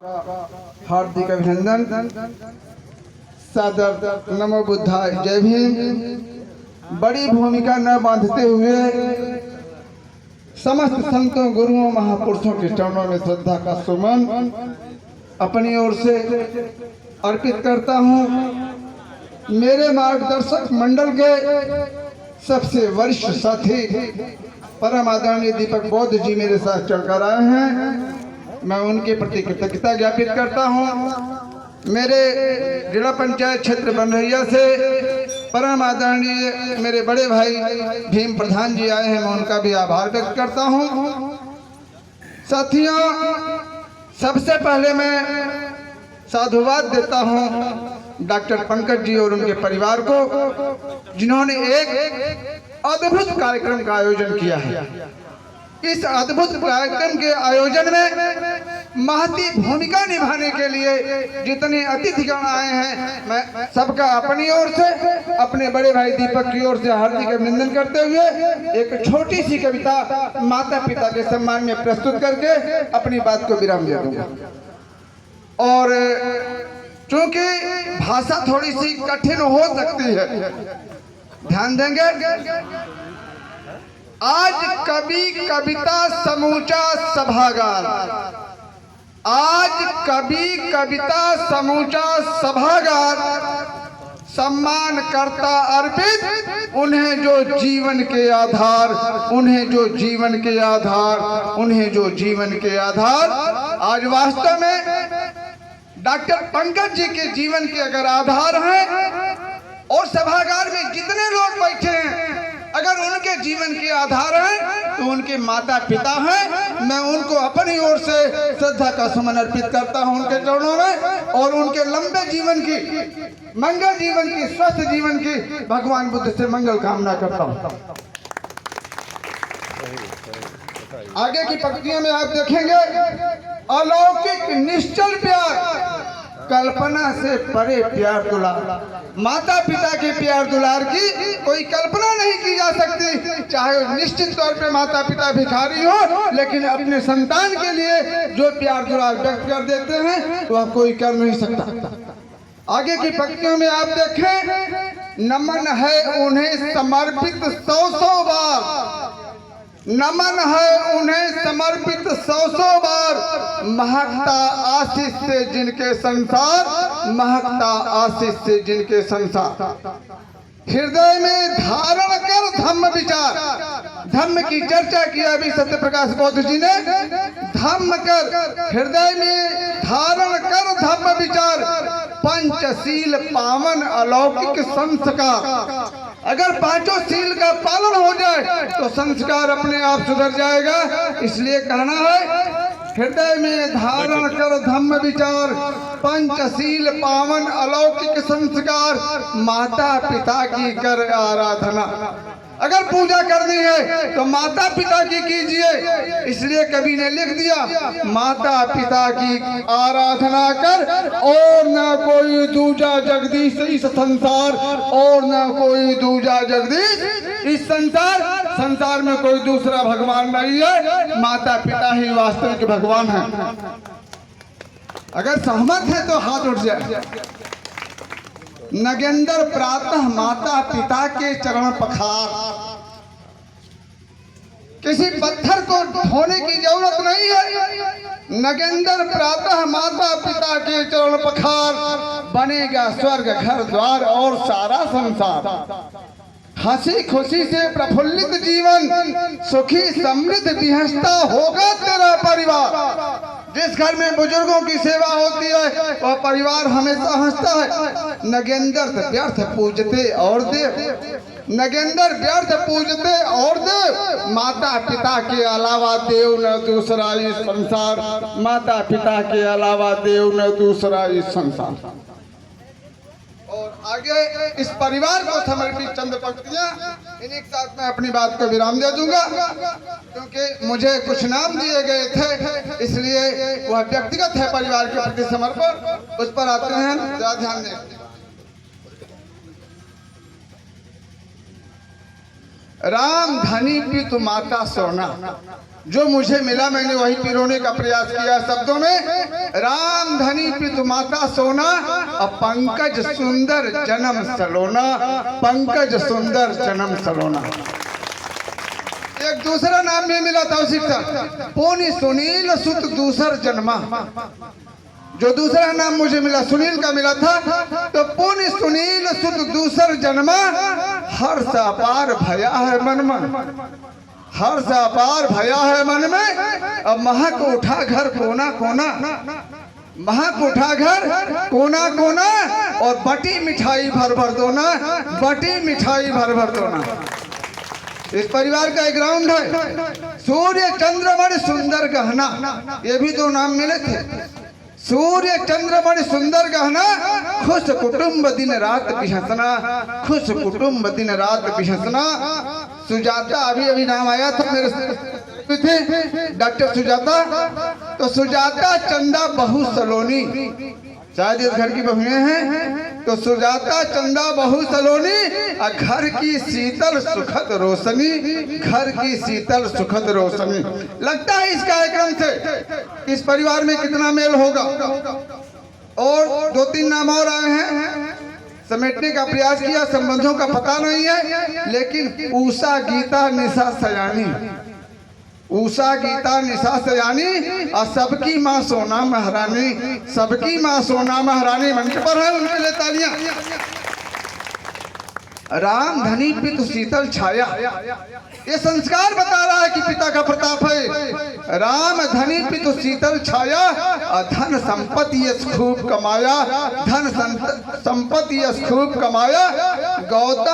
हार्दिक अभिनंदन, सादर नमो बुद्धाय, जय भीम। बड़ी भूमिका न बांधते हुए समस्त संतों, गुरुओं, महापुरुषों के चरणों में श्रद्धा का सुमन अपनी ओर से अर्पित करता हूँ। मेरे मार्गदर्शक मंडल के सबसे वरिष्ठ साथी परम आदरणीय दीपक बौद्ध जी मेरे साथ चलकर आए हैं। मैं उनके प्रति कृतज्ञता ज्ञापित करता हूँ। मेरे जिला पंचायत क्षेत्र बनरैया से परम आदरणीय मेरे बड़े भाई भीम प्रधान जी आए हैं, मैं उनका भी आभार व्यक्त करता हूँ। साथियों, सबसे पहले मैं साधुवाद देता हूँ डॉक्टर पंकज जी और उनके परिवार को, जिन्होंने एक अद्भुत कार्यक्रम का आयोजन किया है। इस अद्भुत कार्यक्रम के आयोजन में महती भूमिका निभाने के लिए जितने अतिथिगण आए हैं, मैं सबका अपनी ओर से, अपने बड़े भाई दीपक की ओर से हार्दिक अभिनंदन करते हुए एक छोटी सी कविता माता पिता के सम्मान में प्रस्तुत करके अपनी बात को विराम दे दूंगा। और चूंकि भाषा थोड़ी सी कठिन हो सकती है, ध्यान देंगे। आज कवि कविता समूचा सभागार, आज कवि कविता समूचा सभागार सम्मान करता अर्पित उन्हें जो जीवन के आधार, उन्हें जो जीवन के आधार, उन्हें जो जीवन के आधार। आज वास्तव में डॉक्टर पंकज जी के जीवन के अगर आधार हैं और सभागार में जितने लोग बैठे हैं, अगर उनके जीवन के आधार हैं तो उनके माता पिता हैं। मैं उनको अपनी ओर से श्रद्धा का सुमन अर्पित करता हूं उनके चरणों में, और उनके लंबे जीवन की, मंगल जीवन की, स्वस्थ जीवन की भगवान बुद्ध से मंगल कामना करता हूं। आगे की पंक्तियों में आप देखेंगे, अलौकिक निश्चल प्यार, कल्पना से परे प्यार दुलार। माता पिता के प्यार दुलार की कोई कल्पना नहीं की जा सकती। चाहे निश्चित तौर पे माता पिता भिखारी हो, लेकिन अपने संतान के लिए जो प्यार दुलार व्यक्त कर देते हैं तो आप कोई कर नहीं सकता। आगे की पंक्तियों में आप देखें, नमन है उन्हें समर्पित 100 बार, नमन है उन्हें समर्पित 100 बार, महकता आशीष से जिनके संसार, महकता आशीष से जिनके संसार। हृदय में धारण कर धम्म विचार, धम्म की चर्चा किया अभी सत्य प्रकाश बौद्ध जी ने। धम्म कर, हृदय में धारण कर धम्म विचार, पंचशील पावन अलौकिक संस्कार। अगर पांचों शील का पालन हो जाए तो संस्कार अपने आप सुधर जाएगा। इसलिए कहना है, हृदय में धारण कर धम्म विचार, पंचशील पावन अलौकिक संस्कार, माता पिता की कर आराधना। अगर पूजा करनी है तो माता पिता की कीजिए। इसलिए कवि ने लिख दिया, माता पिता की आराधना कर, और न कोई दूजा जगदीश इस संसार, और न कोई दूजा जगदीश इस संसार। संसार में कोई दूसरा भगवान नहीं है, माता पिता ही वास्तविक भगवान है। अगर सहमत है तो हाथ उठ जाए। नगेंद्र प्रातः माता पिता के चरण पखार, किसी पत्थर को ढोने की जरूरत नहीं है। नगेंद्र प्रातः माता पिता के चरण पखार, बनेगा स्वर्ग घर द्वार और सारा संसार। हंसी खुशी से प्रफुल्लित जीवन, सुखी समृद्ध विहंसता होगा तेरा परिवार। जिस घर में बुजुर्गों की सेवा होती है वह परिवार हमेशा हंसता है। नगेंद्र व्यर्थ पूजते और देव, नगेंद्र व्यर्थ पूजते और देव, माता पिता के अलावा देव न दूसरा इस संसार, माता पिता के अलावा देव न दूसरा इस संसार। और आगे इस परिवार को समर्पित चंद पंक्तियां, इन्हीं के साथ मैं अपनी बात को विराम दे दूंगा, क्योंकि मुझे कुछ नाम दिए गए थे, इसलिए वह व्यक्तिगत है परिवार के प्रति समर्पण, उस पर आते हैं, जरा ध्यान दें। राम धनी पितु माता सोना, जो मुझे मिला मैंने वही पिरोने का प्रयास किया शब्दों में। राम धनी पितु माता सोना और पंकज सुंदर जन्म सलोना, पंकज सुंदर जन्म सलोना। एक दूसरा नाम भी मिला था उसी का, पोनी सुनील सुत दूसर जन्मा। जो दूसरा नाम मुझे मिला सुनील का मिला था, तो पुण्य सुनील सुत दूसर जन्मा। हर्ष अपार भया है मन में, हर्ष अपार भया है मन में। अब महक उठा घर कोना कोना, महक उठा घर कोना कोना। और बटी मिठाई भर भर दोना, बटी मिठाई भर भर दोना। इस परिवार का एक ग्राउंड है। सूर्य चंद्रमणि सुंदर गहना, ये भी दो नाम मिले थे। सूर्य चंद्रमणि सुंदर गहना, खुश कुटुंब दिन रात बिहसना, खुश कुटुंब दिन रात बिहसना। सुजाता अभी अभी नाम आया था मेरे थे, डॉक्टर सुजाता। तो सुजाता चंदा बहु सलोनी, शायद इस घर की बहुएं हैं। तो सुजाता चंदा बहु सलोनी, और घर की शीतल सुखद रोशनी, घर की शीतल सुखद रोशनी। लगता है इस कार्यक्रम से इस परिवार में कितना मेल होगा। और दो तीन नाम और आए हैं, समेटने का प्रयास किया, संबंधों का पता नहीं है। लेकिन उषा गीता निशा सयानी, उषा गीता निशा सयानी और सबकी माँ सोना महारानी, सबकी माँ सोना महारानी मंच पर है, उनके लिए तालियां। राम धनी पितु शीतल छाया, ये संस्कार बता रहा है कि पिता का प्रताप है। राम धनी पितु शीतल छाया, और धन संपत्ति यश खूब कमाया, धन संपत्ति यश खूब कमाया। गौतम